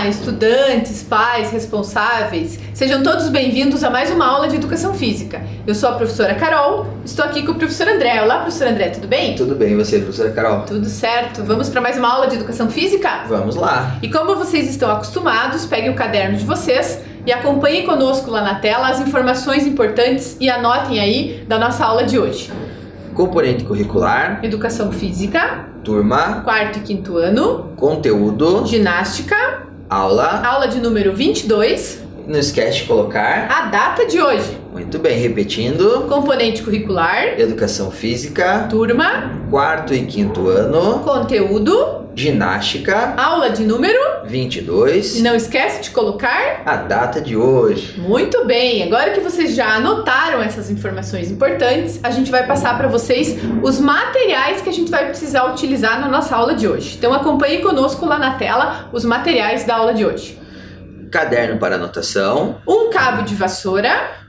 Olá, estudantes, pais, responsáveis, sejam todos bem-vindos a mais uma aula de Educação Física. Eu sou a professora Carol, estou aqui com o professor André. Olá, professor André, tudo bem? Tudo bem, e você, professora Carol? Tudo certo. Vamos para mais uma aula de Educação Física? Vamos lá. E como vocês estão acostumados, peguem o caderno de vocês e acompanhem conosco lá na tela as informações importantes e anotem aí da nossa aula de hoje. Componente curricular, Educação Física, turma, 4º e 5º ano, conteúdo, ginástica, aula de número 22, não esquece de colocar a data de hoje, muito bem, repetindo, componente curricular, educação física, turma, 4º e 5º ano, conteúdo, ginástica, aula de número, 22, e não esquece de colocar a data de hoje. Muito bem, agora que vocês já anotaram essas informações importantes, a gente vai passar para vocês os materiais que a gente vai precisar utilizar na nossa aula de hoje. Então acompanhe conosco lá na tela os materiais da aula de hoje. Caderno para anotação, Um cabo de vassoura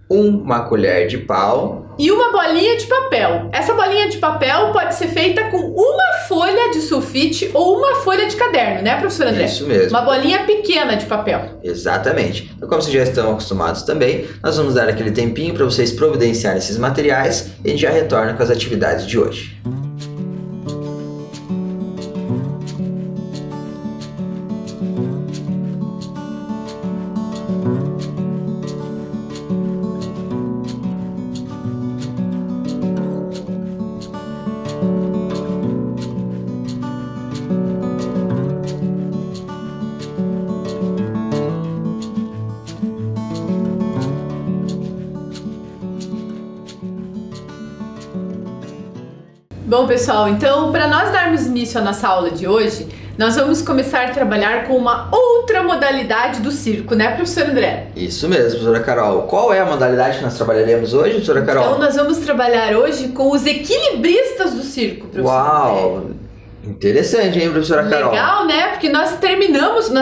uma colher de pau, e uma bolinha de papel. Essa bolinha de papel pode ser feita com uma folha de sulfite ou uma folha de caderno, né, professor André? Isso mesmo. Uma bolinha pequena de papel. Exatamente. Então, como vocês já estão acostumados também, nós vamos dar aquele tempinho para vocês providenciarem esses materiais e a gente já retorna com as atividades de hoje. Bom, pessoal, então, para nós darmos início à nossa aula de hoje, nós vamos começar a trabalhar com uma outra modalidade do circo, né, professor André? Isso mesmo, professora Carol. Qual é a modalidade que nós trabalharemos hoje, professora Carol? Então, nós vamos trabalhar hoje com os equilibristas do circo, professor Uau! André. Interessante, hein, professora Carol? Legal, né? Porque nós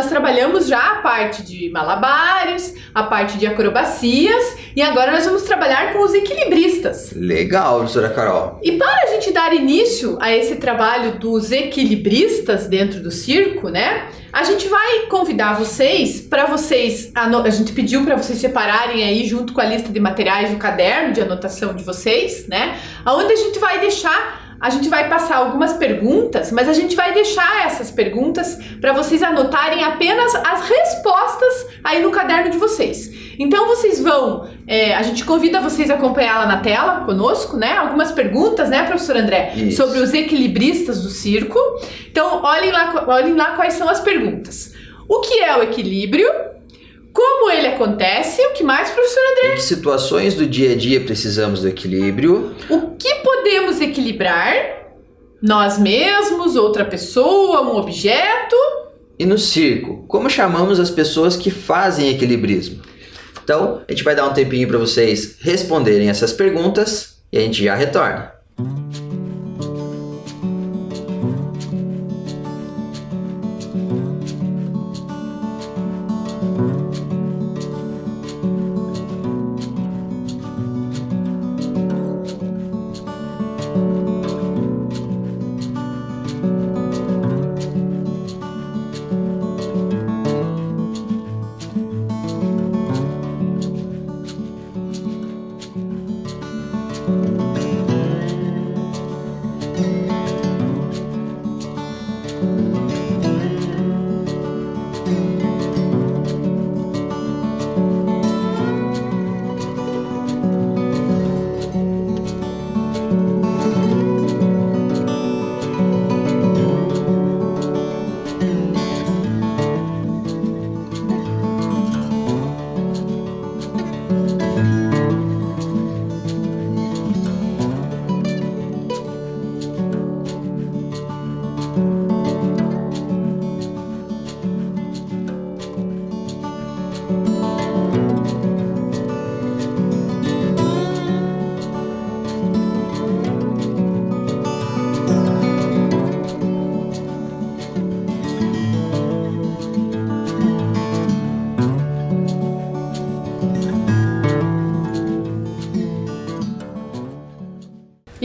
trabalhamos já a parte de malabares, a parte de acrobacias e agora nós vamos trabalhar com os equilibristas. Legal, professora Carol. E para a gente dar início a esse trabalho dos equilibristas dentro do circo, né? A gente vai convidar vocês, a gente pediu para vocês separarem aí junto com a lista de materiais o caderno de anotação de vocês, né? Onde a gente vai passar algumas perguntas, mas a gente vai deixar essas perguntas para vocês anotarem apenas as respostas aí no caderno de vocês. Então vocês vão, a gente convida vocês a acompanhar lá na tela conosco, né? Algumas perguntas, né, professor André? Isso. Sobre os equilibristas do circo. Então olhem lá quais são as perguntas. O que é o equilíbrio? Como ele acontece? O que mais, professor André? Em que situações do dia a dia precisamos do equilíbrio? O que podemos equilibrar? Nós mesmos, outra pessoa, um objeto? E no circo, como chamamos as pessoas que fazem equilibrismo? Então, a gente vai dar um tempinho para vocês responderem essas perguntas e a gente já retorna.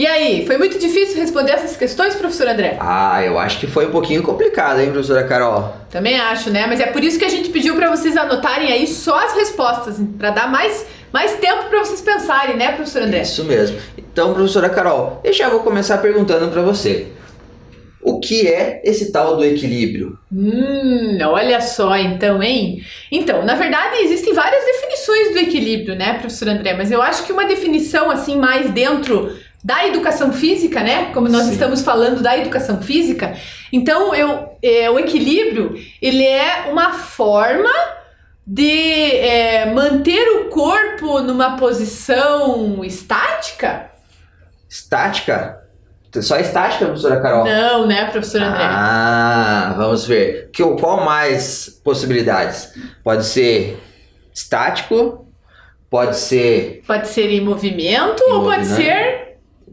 E aí, foi muito difícil responder essas questões, professor André? Ah, eu acho que foi um pouquinho complicado, hein, professora Carol? Também acho, né? Mas é por isso que a gente pediu para vocês anotarem aí só as respostas, para dar mais tempo para vocês pensarem, né, professor André? Isso mesmo. Então, professora Carol, eu já vou começar perguntando para você. O que é esse tal do equilíbrio? Olha só então, hein? Então, na verdade, existem várias definições do equilíbrio, né, professor André? Mas eu acho que uma definição, assim, mais dentro da educação física, né? Como nós estamos falando da educação física. Então, o equilíbrio, ele é uma forma de manter o corpo numa posição estática? Estática? Só estática, professora Carol? Não, né, professor André? Vamos ver. Qual mais possibilidades? Pode ser estático, pode ser... Pode ser em movimento ou pode ser...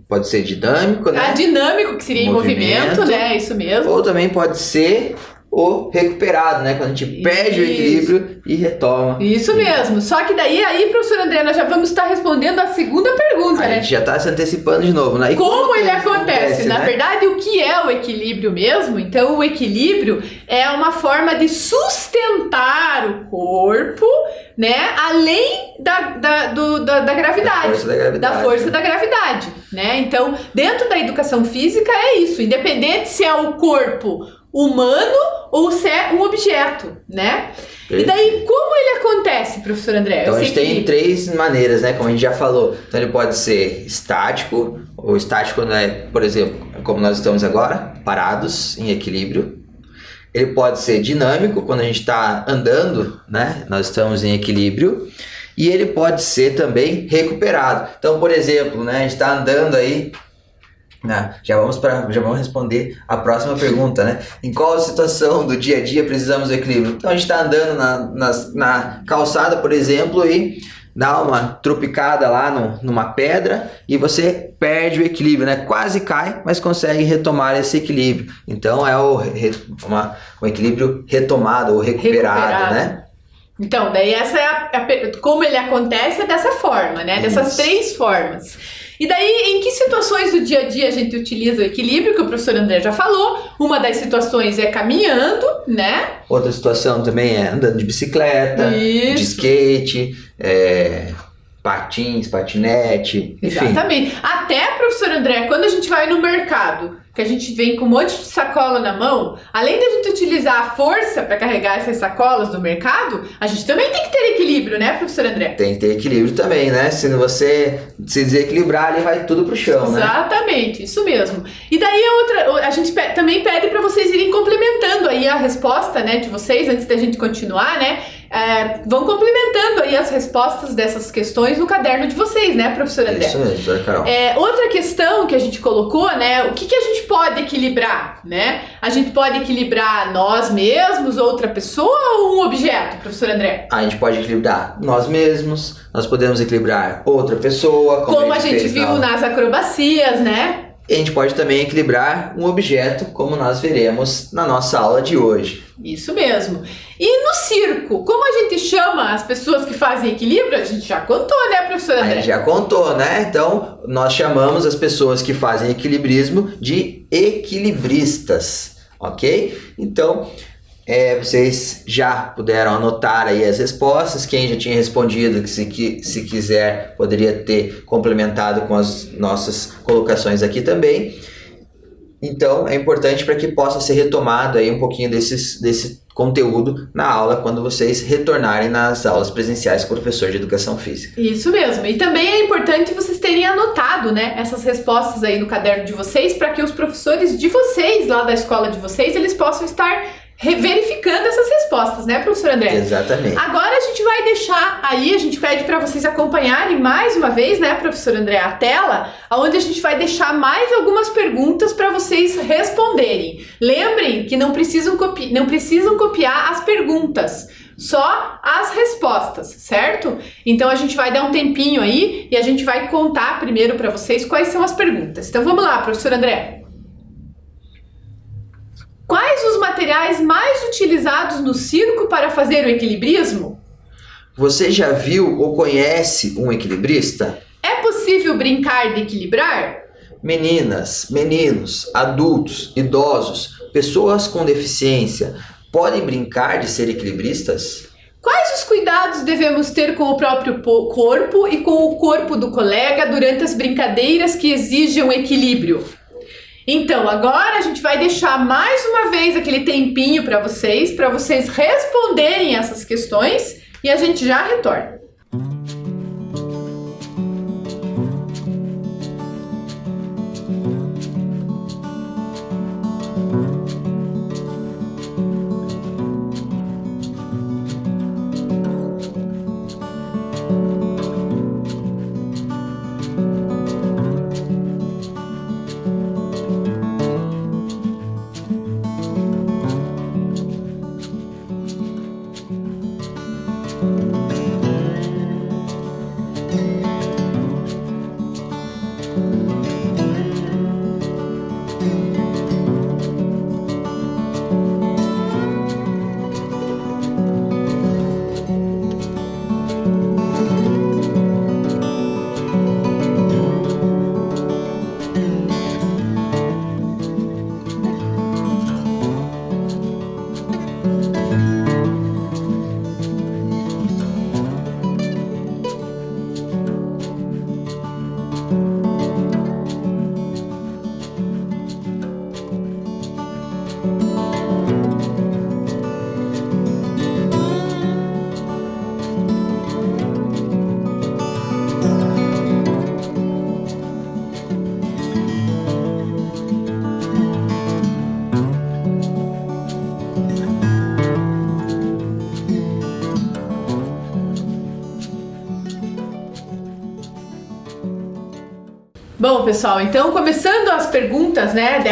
Pode ser dinâmico, né? Dinâmico, que seria em movimento, né? Isso mesmo. Ou também pode ser o recuperado, né? Quando a gente perde o equilíbrio e retoma. Isso mesmo. Só que daí, professor André, nós já vamos estar respondendo a segunda pergunta, né? A gente já está se antecipando de novo, né? E como ele acontece? Na verdade, o que é o equilíbrio mesmo? Então, o equilíbrio é uma forma de sustentar o corpo, né? Além da gravidade. Da força da gravidade, né? Então, dentro da educação física é isso. Independente se é o corpo humano ou se é um objeto, né? E daí, como ele acontece, professor André? Então, a gente tem 3 maneiras, né? Como a gente já falou. Então, ele pode ser estático, ou estático, né? Por exemplo, como nós estamos agora, parados, em equilíbrio. Ele pode ser dinâmico, quando a gente está andando, né? Nós estamos em equilíbrio. E ele pode ser também recuperado. Então, por exemplo, né? A gente está andando aí... Já vamos responder a próxima pergunta, né? Em qual situação do dia a dia precisamos do equilíbrio? Então a gente está andando na calçada, por exemplo, e dá uma tropicada lá numa pedra e você perde o equilíbrio, né? Quase cai, mas consegue retomar esse equilíbrio. Então é um equilíbrio retomado ou recuperado, né? Então, daí essa é como ele acontece é dessa forma, né? Dessas 3 formas. E daí, em que situações do dia a dia a gente utiliza o equilíbrio, que o professor André já falou? Uma das situações é caminhando, né? Outra situação também é andando de bicicleta, de skate, patins, patinete, enfim. Exatamente. Até, professor André, quando a gente vai no mercado, que a gente vem com um monte de sacola na mão, além da gente utilizar a força para carregar essas sacolas do mercado, a gente também tem que ter equilíbrio, né, professor André? Tem que ter equilíbrio também, né? Se você se desequilibrar, ali vai tudo pro chão, né? Exatamente, isso mesmo. E daí a gente também pede para vocês irem complementando aí a resposta, né, de vocês, antes da gente continuar, né? Vão complementando aí as respostas dessas questões no caderno de vocês, né, professor André? Isso mesmo, professora Carol. Outra questão que a gente colocou, né, o que a gente pode equilibrar, né? A gente pode equilibrar nós mesmos, outra pessoa ou um objeto, professor André? A gente pode equilibrar nós mesmos, nós podemos equilibrar outra pessoa, como a gente viu nas acrobacias, né? E a gente pode também equilibrar um objeto, como nós veremos na nossa aula de hoje. Isso mesmo. E no circo, como a gente chama as pessoas que fazem equilíbrio? A gente já contou, né, professor André? A gente já contou, né? Então, nós chamamos as pessoas que fazem equilibrismo de equilibristas, ok? Então, vocês já puderam anotar aí as respostas. Quem já tinha respondido, que se quiser, poderia ter complementado com as nossas colocações aqui também. Então, é importante para que possa ser retomado aí um pouquinho desse conteúdo na aula, quando vocês retornarem nas aulas presenciais com o professor de Educação Física. Isso mesmo. E também é importante vocês terem anotado, né, essas respostas aí no caderno de vocês, para que os professores de vocês, lá da escola de vocês, eles possam estar verificando essas respostas, né, professor André? Exatamente. Agora a gente vai deixar aí, a gente pede para vocês acompanharem mais uma vez, né, professor André, a tela, onde a gente vai deixar mais algumas perguntas para vocês responderem. Lembrem que não precisam copiar as perguntas, só as respostas, certo? Então a gente vai dar um tempinho aí e a gente vai contar primeiro para vocês quais são as perguntas. Então vamos lá, professor André. Quais os materiais mais utilizados no circo para fazer o equilibrismo? Você já viu ou conhece um equilibrista? É possível brincar de equilibrar? Meninas, meninos, adultos, idosos, pessoas com deficiência podem brincar de ser equilibristas? Quais os cuidados devemos ter com o próprio corpo e com o corpo do colega durante as brincadeiras que exijam equilíbrio? Então, agora a gente vai deixar mais uma vez aquele tempinho para vocês responderem essas questões e a gente já retorna. Bom, pessoal, então começando as perguntas, né,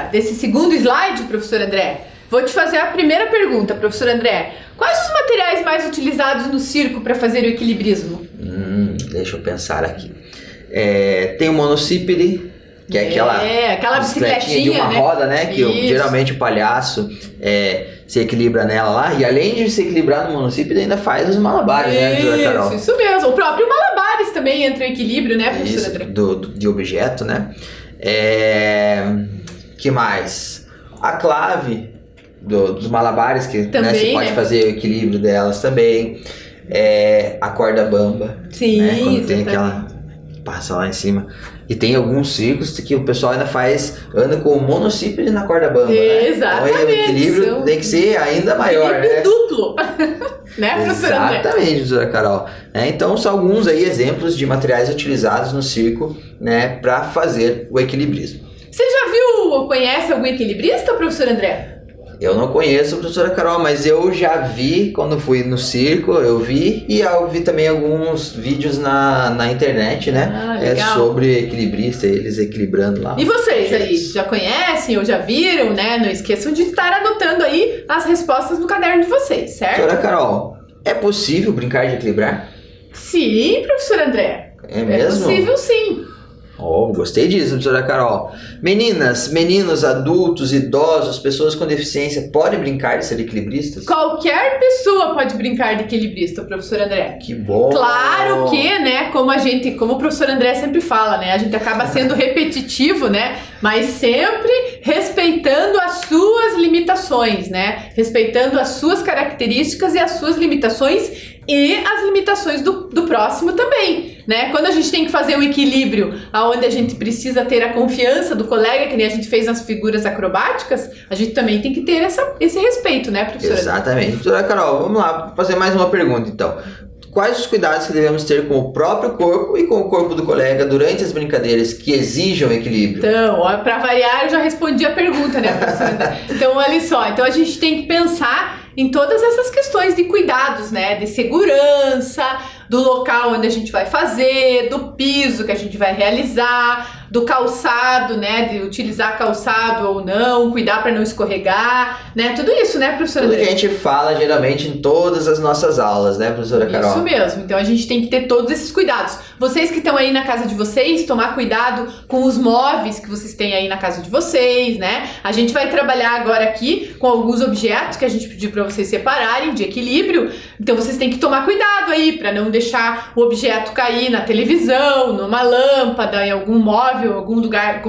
desse segundo slide, professor André, vou te fazer a primeira pergunta, professor André. Quais os materiais mais utilizados no circo para fazer o equilibrismo? Deixa eu pensar aqui. Tem o monocípede, que é aquela bicicletinha de uma roda, né? Que geralmente o palhaço se equilibra nela lá. E além de se equilibrar no monocípede, ainda faz os malabares, né, doutora Carol? Isso mesmo. O próprio malabares também entra em equilíbrio, né, professor André? De objeto, né? Que mais? A clave dos malabares, que também, você pode fazer o equilíbrio delas também. A corda bamba. Sim, né? Quando tem aquela... passa lá em cima. E tem alguns circos que o pessoal ainda anda com o monocípede na corda bamba, né? Exatamente. Então o equilíbrio tem que ser ainda maior, equilíbrio né? duplo. Né, professora André? Exatamente, doutora Carol. Então são alguns aí exemplos de materiais utilizados no circo, né, para fazer o equilibrismo. Você já viu ou conhece algum equilibrista, professor André? Eu não conheço a professora Carol, mas eu já vi quando fui no circo, eu vi também alguns vídeos na internet, né? Sobre equilibrista, eles equilibrando lá. E vocês aí, já conhecem ou já viram, né? Não esqueçam de estar anotando aí as respostas no caderno de vocês, certo? Professora Carol, é possível brincar de equilibrar? Sim, professor André. É mesmo? É possível, sim. Gostei disso, professora Carol. Meninas, meninos, adultos, idosos, pessoas com deficiência podem brincar de ser equilibristas? Qualquer pessoa pode brincar de equilibrista, professor André. Que bom! Claro que, né, como o professor André sempre fala, né, a gente acaba sendo repetitivo, né, mas sempre respeitando as suas limitações, né, respeitando as suas características e as suas limitações e as limitações do próximo também, né? Quando a gente tem que fazer um equilíbrio onde a gente precisa ter a confiança do colega, que nem a gente fez nas figuras acrobáticas, a gente também tem que ter esse respeito, né, professora? Exatamente. Professora Carol, vamos lá fazer mais uma pergunta, então. Quais os cuidados que devemos ter com o próprio corpo e com o corpo do colega durante as brincadeiras que exijam equilíbrio? Então, para variar, eu já respondi a pergunta, né, professora? Então, olha só. Então, a gente tem que pensar em todas essas questões de cuidados, né? De segurança, do local onde a gente vai fazer, do piso que a gente vai realizar, do calçado, né? De utilizar calçado ou não, cuidar para não escorregar, né? Tudo isso, né, professora? Tudo que a gente fala geralmente em todas as nossas aulas, né, professora Carol? Isso mesmo. Então a gente tem que ter todos esses cuidados. Vocês que estão aí na casa de vocês, tomar cuidado com os móveis que vocês têm aí na casa de vocês, né? A gente vai trabalhar agora aqui com alguns objetos que a gente pediu para vocês separarem de equilíbrio. Então vocês têm que tomar cuidado aí para não deixar deixar o objeto cair na televisão, numa lâmpada, em algum móvel, algum lugar,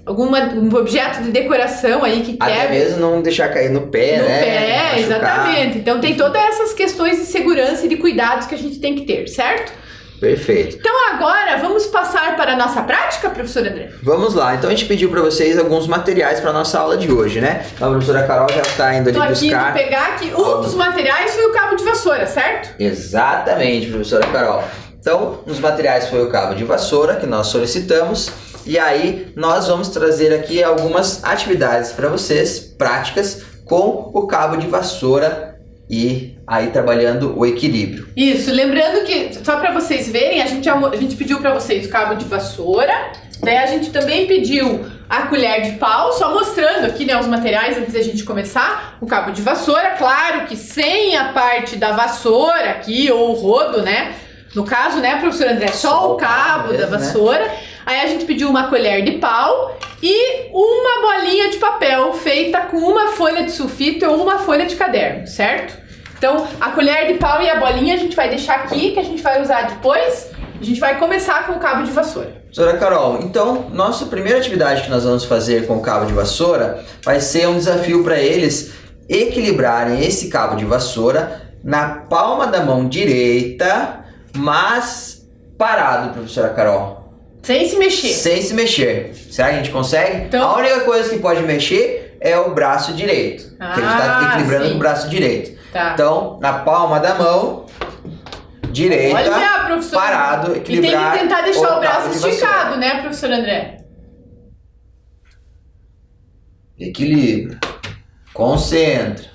algum objeto de decoração aí que quebra. Até mesmo não deixar cair no pé, No né? pé, Machucar. exatamente. Então tem todas essas questões de segurança e de cuidados que a gente tem que ter, certo? Perfeito. Então agora vamos passar para a nossa prática, professor André? Vamos lá, então a gente pediu para vocês alguns materiais para nossa aula de hoje, né? Então a professora Carol já está indo ali Tô aqui buscar. de pegar aqui. Um dos materiais foi o cabo de vassoura, certo? Exatamente, professora Carol. Então, um dos materiais foi o cabo de vassoura que nós solicitamos. E aí, nós vamos trazer aqui algumas atividades para vocês, práticas, com o cabo de vassoura e aí trabalhando o equilíbrio. Isso, lembrando que, só para vocês verem, a gente pediu para vocês o cabo de vassoura, daí a gente também pediu a colher de pau, só mostrando aqui, né, os materiais antes da gente começar, o cabo de vassoura, claro que sem a parte da vassoura aqui, ou o rodo, né, no caso, né, professor André, só o cabo da vassoura, né? Aí a gente pediu uma colher de pau e uma bolinha de papel feita com uma folha de sulfite ou uma folha de caderno, certo? Então, a colher de pau e a bolinha a gente vai deixar aqui, que a gente vai usar depois. A gente vai começar com o cabo de vassoura. Professora Carol, então, nossa primeira atividade que nós vamos fazer com o cabo de vassoura vai ser um desafio para eles equilibrarem esse cabo de vassoura na palma da mão direita, mas parado, professora Carol. Sem se mexer. Sem se mexer. Será que a gente consegue? Então... A única coisa que pode mexer é o braço direito. Que a gente está equilibrando com o braço direito. Tá. Então, na palma da mão direita, olha, professor, parado, equilibrar. E tem que tentar deixar o braço cabo de esticado, vassoura. né, professor André? Equilibra. Concentra.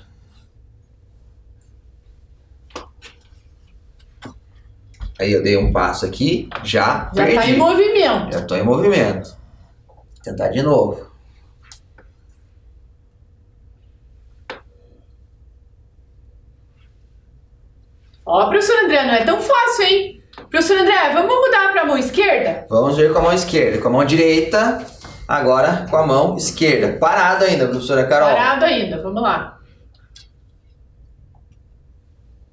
Aí eu dei um passo aqui, já perdi. Tá em movimento. Já estou em movimento. Vou tentar de novo. Ó, professor André, não é tão fácil, hein? Professor André, vamos mudar para a mão esquerda? Vamos ver com a mão esquerda. Com a mão direita, agora com a mão esquerda. Parado ainda, professora Carol. Parado ainda, vamos lá.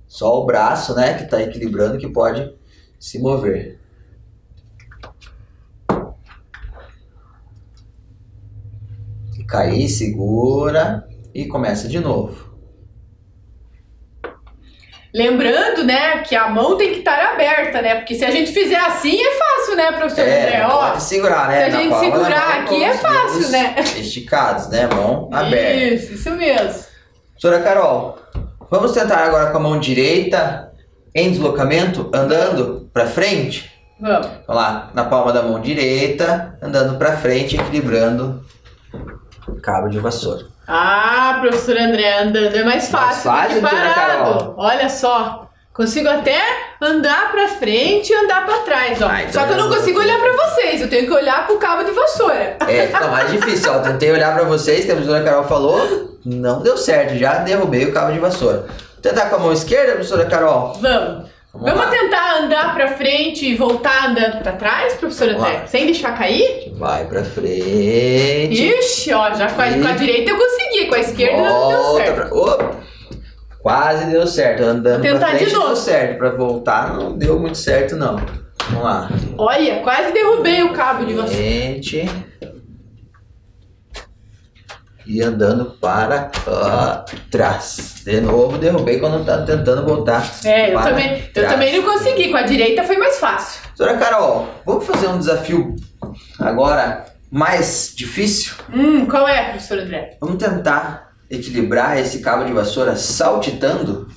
Só o braço, né, que está equilibrando, que pode se mover. E cair, segura e começa de novo. Lembrando, né, que a mão tem que estar aberta, né? Porque se a gente fizer assim é fácil, né, professor André? Ó, pode segurar, né? se a na gente palma da segurar mão, aqui com é os fácil, dedos né? Esticados, né? Mão aberta. Isso mesmo. Professora Carol, vamos tentar agora com a mão direita em deslocamento, andando para frente? Vamos. Vamos lá, na palma da mão direita, andando para frente, equilibrando o cabo de vassoura. Ah, professor André, andando é mais fácil do que professora parado. Carol. Olha só, consigo até andar pra frente e andar pra trás, ó. Então Só que eu não consigo olhar pra vocês, eu tenho que olhar pro cabo de vassoura. É, fica mais difícil, ó. Tentei olhar para vocês, que a professora Carol falou, não deu certo, já derrubei o cabo de vassoura. Vou tentar com a mão esquerda, professora Carol? Vamos. Vamos lá. tentar andar pra frente e voltar andando pra trás, professor Vamos André? lá. Sem deixar cair? Vai pra frente. Ixi, ó, já com a direita eu consegui, com a esquerda não deu Volta certo. Opa. Quase deu certo. Andando Vou tentar pra frente de novo. deu certo. Pra voltar não deu muito certo, não. Vamos lá. Olha, quase derrubei o cabo de vassoura. Frente. E andando para trás. De novo, derrubei quando eu tava tentando voltar. É, eu para também trás. não consegui, com a direita foi mais fácil. Doutora Carol, vamos fazer um desafio agora mais difícil? Qual é, professor André? Vamos tentar equilibrar esse cabo de vassoura saltitando?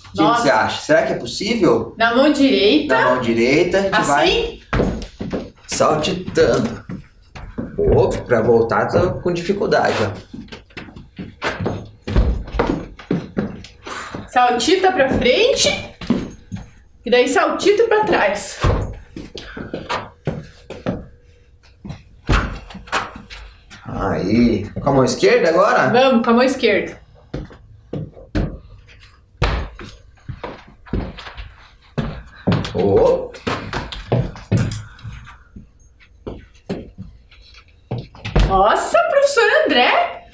O que Nossa. você acha? Será que é possível? Na mão direita, Na mão direita, a gente vai assim? saltitando. Opa, pra voltar tô com dificuldade, ó. Saltita pra frente e daí saltita pra trás. Aí, com a mão esquerda agora? Vamos, com a mão esquerda. Oh. Nossa, professor André,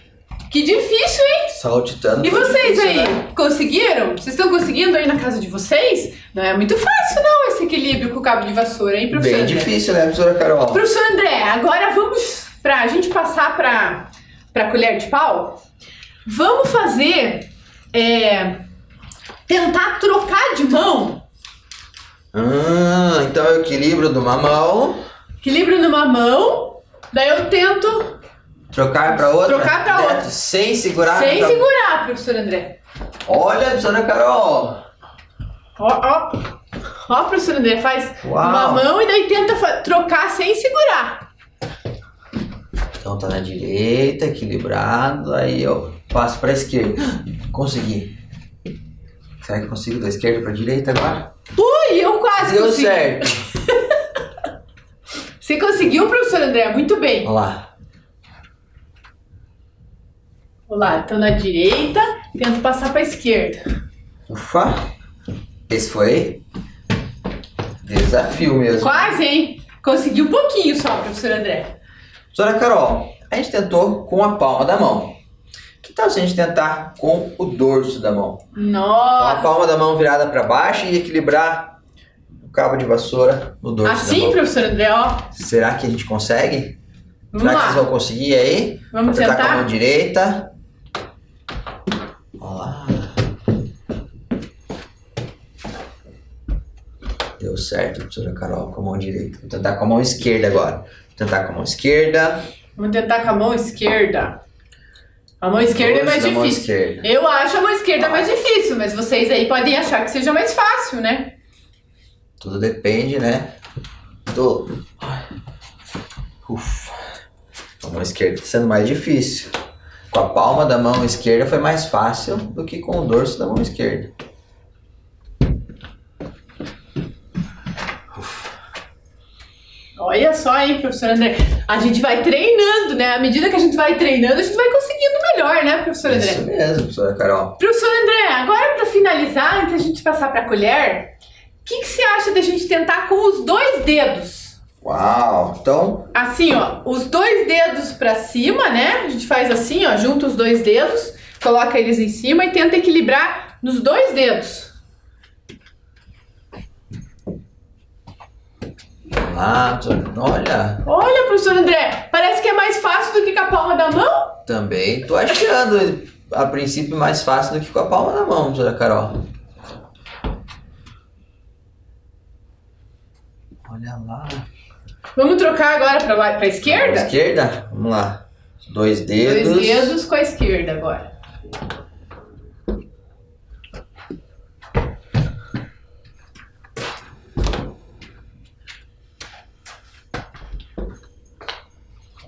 que difícil, hein? Saltitando. E foi vocês difícil, aí, né? conseguiram? Vocês estão conseguindo aí na casa de vocês? Não é muito fácil não esse equilíbrio com o cabo de vassoura, hein, professor Bem André? difícil, né, professora Carol? Professor André, agora vamos, pra gente passar pra colher de pau, vamos fazer, tentar trocar de mão. Então é o equilíbrio de uma mão. Equilíbrio numa mão, daí eu tento Trocar pra outra? Trocar pra outra. Sem segurar? sem então. segurar, professor André. Olha, professora Carol. Ó, professor André, faz Uau. uma mão e daí tenta trocar sem segurar. Então tá na direita, equilibrado. Aí eu passo pra esquerda. Consegui. Será que eu consigo da esquerda pra direita agora? Ui, eu quase Deu consegui. certo. Você conseguiu, professor André? Muito bem. Olha lá. Vou lá, tô na direita, tento passar pra esquerda. Ufa. Esse foi desafio mesmo. Quase, hein? Consegui um pouquinho só, professor André. Professora Carol, a gente tentou com a palma da mão. Que tal se a gente tentar com o dorso da mão? Com a Nossa. palma da mão virada para baixo e equilibrar o cabo de vassoura no dorso da Assim, mão. professor André, ó. Será que a gente consegue? Vamos Será que vocês lá. vão conseguir aí? Vamos Apertar com a mão tentar? direita. Olha lá. Deu certo, professora Carol, com a mão direita. Vou tentar com a mão esquerda agora. Vou tentar com a mão esquerda. Vamos tentar com a mão esquerda. A mão esquerda é mais Dorso da mão difícil. esquerda. Eu acho a mão esquerda mais difícil, mas vocês aí podem achar que seja mais fácil, né? Tudo depende, né? Ufa. A mão esquerda tá sendo mais difícil. Com a palma da mão esquerda foi mais fácil do que com o dorso da mão esquerda. Olha só, hein, professor André. A gente vai treinando, né? À medida que a gente vai treinando, a gente vai conseguindo melhor, né, professor André? Isso mesmo, professora Carol. Professor André, agora para finalizar, antes da gente passar para a colher, o que você acha da gente tentar com os dois dedos? Uau! Então, Assim, ó, os dois dedos para cima, né? A gente faz assim, ó, junta os dois dedos, coloca eles em cima e tenta equilibrar nos dois dedos. olha, Olha, professor André, parece que é mais fácil do que com a palma da mão. também tô achando a princípio mais fácil do que com a palma da mão, professora Carol. Olha lá. Vamos trocar agora para a esquerda? Esquerda? Vamos lá. Dois dedos. Dois dedos com a esquerda agora.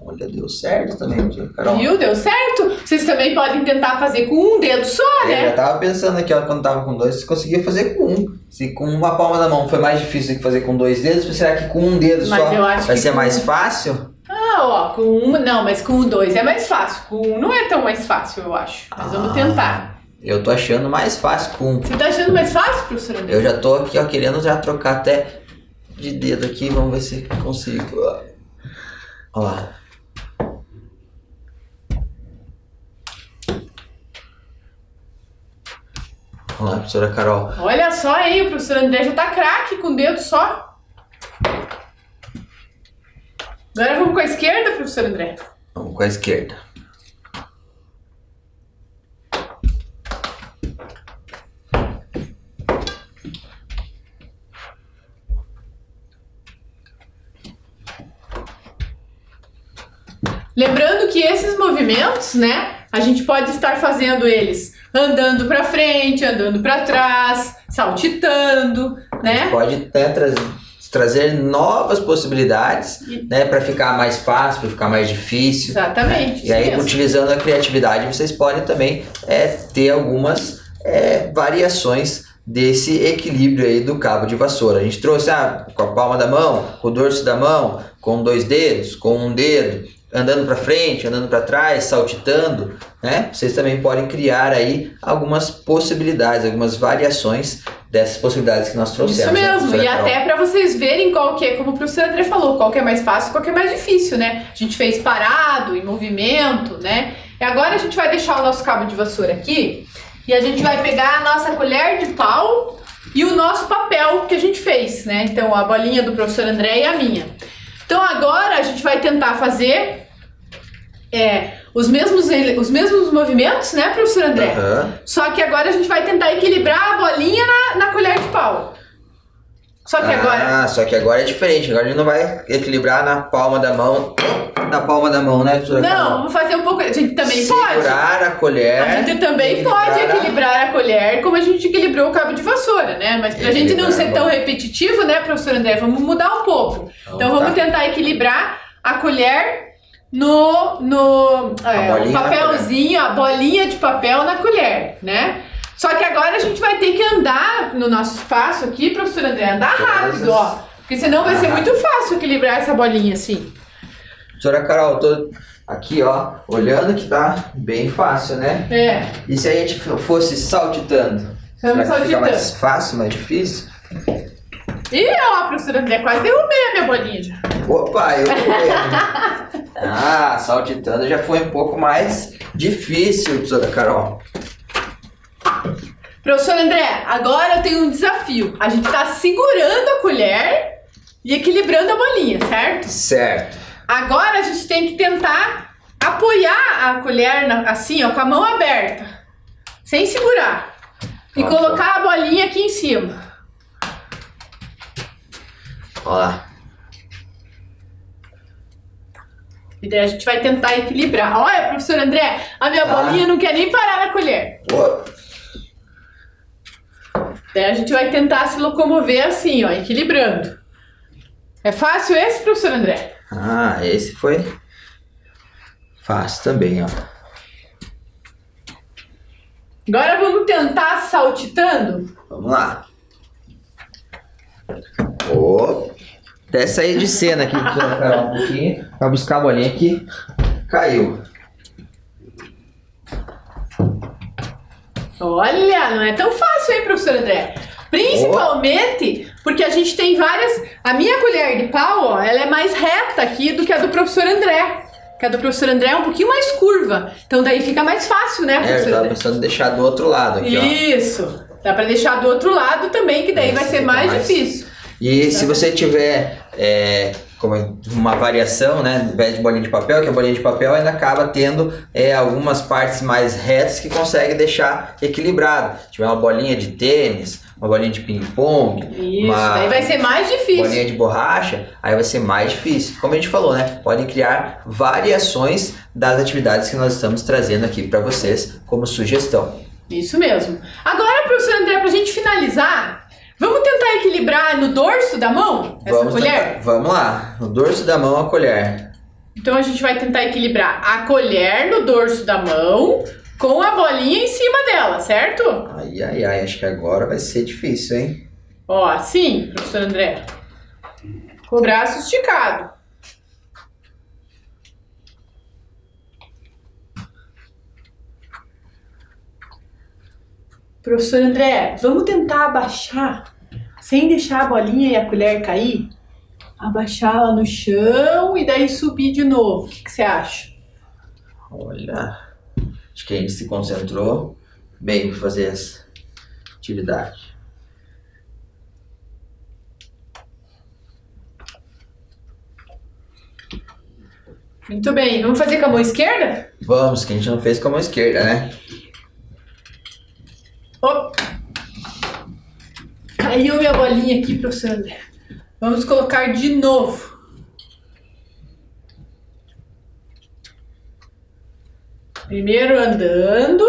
Olha, deu certo também, professora Carol. Viu? Deu certo? Vocês também podem tentar fazer com um dedo só, Eu já né? tava pensando aqui, ó, quando tava com dois, você conseguia fazer com um. Se com uma palma da mão foi mais difícil do que fazer com dois dedos, será que com um dedo Mas só eu acho vai que ser com- mais fácil? Ah, ó, com um, não, mas com o dois é mais fácil. Com um não é tão mais fácil, eu acho. Mas vamos tentar. Eu tô achando mais fácil com um. Você tá achando mais fácil, professor André? Eu já tô aqui, ó, querendo já trocar até de dedo aqui, vamos ver se consigo. Ó lá. Vamos lá, professora Carol. Olha só aí, o professor André já tá craque com o dedo só. Agora vamos com a esquerda, professor André. Vamos com a esquerda. Lembrando que esses movimentos, né, a gente pode estar fazendo eles andando pra frente, andando pra trás, saltitando, né? Pode até trazer novas possibilidades, né, para ficar mais fácil, para ficar mais difícil. Exatamente. E aí, isso mesmo. utilizando a criatividade, vocês podem também ter algumas variações desse equilíbrio aí do cabo de vassoura. A gente trouxe com a palma da mão, com o dorso da mão, com dois dedos, com um dedo, andando para frente, andando para trás, saltitando, né? Vocês também podem criar aí algumas possibilidades, algumas variações dessas possibilidades que nós trouxemos. Isso mesmo, né, e até para vocês verem qual que é, como o professor André falou, qual que é mais fácil, qual que é mais difícil, né? A gente fez parado, em movimento, né? E agora a gente vai deixar o nosso cabo de vassoura aqui e a gente vai pegar a nossa colher de pau e o nosso papel que a gente fez, né? Então a bolinha do professor André e a minha. Então agora a gente vai tentar fazer os mesmos movimentos, né, professor André? Só que agora a gente vai tentar equilibrar a bolinha na colher de pau. Só que agora é diferente. Agora a gente não vai equilibrar na palma da mão. Na palma da mão, né, professora? Não, Carol? Vamos fazer um pouco. A gente também pode. Segurar a colher. A gente também pode equilibrar a colher como a gente equilibrou o cabo de vassoura, né? Mas pra gente não ser tão repetitivo, né, professor André? Vamos mudar um pouco. Então vamos tentar equilibrar a colher no papelzinho, a bolinha de papel na colher, né? Só que agora a gente vai ter que andar no nosso espaço aqui, professor André, andar rápido, ó. Porque senão vai ser muito fácil equilibrar essa bolinha assim. Professora Carol, eu tô aqui, ó, olhando que tá bem fácil, né? E se a gente fosse saltitando? Será que fica mais fácil, mais difícil? Ih, ó, professor André, quase derrubei a minha bolinha já. Opa, eu derrubei. Saltitando já foi um pouco mais difícil, professora Carol. Professor André, agora eu tenho um desafio. A gente tá segurando a colher e equilibrando a bolinha, certo? Certo. Agora a gente tem que tentar apoiar a colher assim, ó, com a mão aberta, sem segurar. E colocar a bolinha aqui em cima. Olha lá. E daí a gente vai tentar equilibrar. Olha, professor André, a minha bolinha não quer nem parar na colher. Daí a gente vai tentar se locomover assim, ó, equilibrando. É fácil esse, professor André? Esse foi fácil também, ó. Agora vamos tentar saltitando? Vamos lá. Até sair de cena aqui, professora Carol, um pouquinho. Pra buscar a bolinha aqui. Caiu. Olha, não é tão fácil, hein, professor André? Principalmente porque a gente tem várias... A minha colher de pau, ó, ela é mais reta aqui do que a do professor André. Que a do professor André é um pouquinho mais curva. Então daí fica mais fácil, né, professor André? Eu tava pensando em deixar do outro lado aqui, ó. Isso. Dá pra deixar do outro lado também, que daí vai ser mais difícil. E se você tiver como uma variação, né, ao invés de bolinha de papel, que a bolinha de papel ainda acaba tendo algumas partes mais retas que consegue deixar equilibrado. Se tiver uma bolinha de tênis, uma bolinha de ping-pong, daí vai ser mais difícil. Bolinha de borracha, aí vai ser mais difícil. Como a gente falou, né, podem criar variações das atividades que nós estamos trazendo aqui para vocês como sugestão. Isso mesmo. Agora, professor André, pra gente finalizar, vamos tentar equilibrar no dorso da mão essa colher? Vamos lá, no dorso da mão a colher. Então a gente vai tentar equilibrar a colher no dorso da mão com a bolinha em cima dela, certo? Ai, acho que agora vai ser difícil, hein? Ó, assim, professor André. Com o braço esticado. Professor André, vamos tentar abaixar, sem deixar a bolinha e a colher cair? Abaixar ela no chão e daí subir de novo. O que você acha? Olha, acho que a gente se concentrou bem para fazer essa atividade. Muito bem, vamos fazer com a mão esquerda? Vamos, que a gente não fez com a mão esquerda, né? Caiu minha bolinha aqui, professor André. Vamos colocar de novo. Primeiro andando.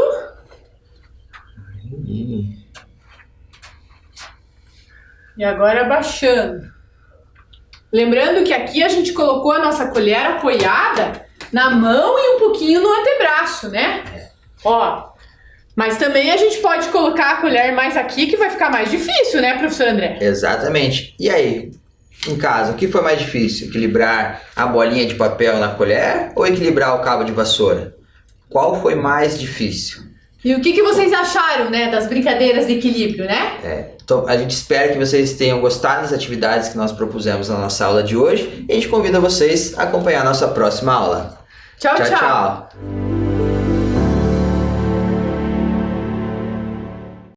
E agora abaixando. Lembrando que aqui a gente colocou a nossa colher apoiada na mão e um pouquinho no antebraço, né? Ó. Mas também a gente pode colocar a colher mais aqui, que vai ficar mais difícil, né, professor André? Exatamente. E aí, em casa, o que foi mais difícil? Equilibrar a bolinha de papel na colher ou equilibrar o cabo de vassoura? Qual foi mais difícil? E o que vocês acharam, né, das brincadeiras de equilíbrio, né? Então, a gente espera que vocês tenham gostado das atividades que nós propusemos na nossa aula de hoje e a gente convida vocês a acompanhar a nossa próxima aula. Tchau, tchau.